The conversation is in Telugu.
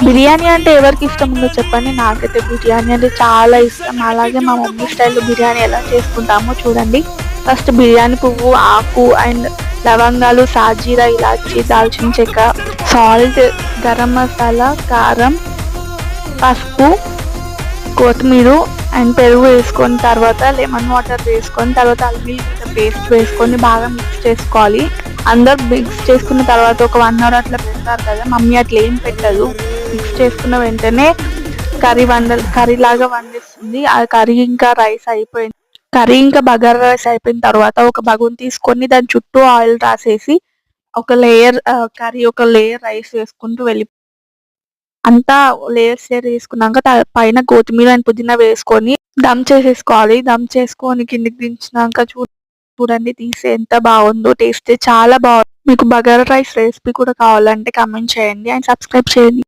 బిర్యానీ అంటే ఎవరికి ఇష్టం ఉందో చెప్పండి. నాకైతే బిర్యానీ అంటే చాలా ఇష్టం. అలాగే మా మమ్మీ స్టైల్లో బిర్యానీ ఎలా చేసుకుంటామో చూడండి. ఫస్ట్ బిర్యానీ పువ్వు, ఆకు అండ్ లవంగాలు, సాజీరా, ఇలాచి, దాల్చిన చెక్క, సాల్ట్, గరం మసాలా, కారం, పసుపు, కొత్తిమీర అండ్ పెరుగు వేసుకొని తర్వాత లెమన్ వాటర్ వేసుకొని తర్వాత అల్లం పేస్ట్ వేసుకొని బాగా మిక్స్ చేసుకోవాలి. అందరు మిక్స్ చేసుకున్న తర్వాత ఒక 1 అవర్ అట్లా పెడతారు కదా, మమ్మీ అట్లా ఏం పెట్టదు. మిక్స్ చేసుకున్న వెంటనే కర్రీ లాగా వండిస్తుంది. ఆ కర్రీ ఇంకా రైస్ అయిపోయింది. కర్రీ ఇంకా బగారా రైస్ అయిపోయిన తర్వాత ఒక బగుని తీసుకొని దాని చుట్టూ ఆయిల్ రాసేసి ఒక లేయర్ కర్రీ, ఒక లేయర్ రైస్ వేసుకుంటూ అంతా లేయర్స్ వేసుకున్నాక పైన కొత్తిమీర అండ్ పుదీనా వేసుకొని దమ్ చేసేసుకోవాలి. దమ్ చేసుకొని కిందికి దించినాక చూడండి తీసి ఎంత బాగుందో. టేస్ట్ చాలా బాగుంది. మీకు బగారా రైస్ రెసిపీ కూడా కావాలంటే కామెంట్ చేయండి అండ్ సబ్స్క్రైబ్ చేయండి.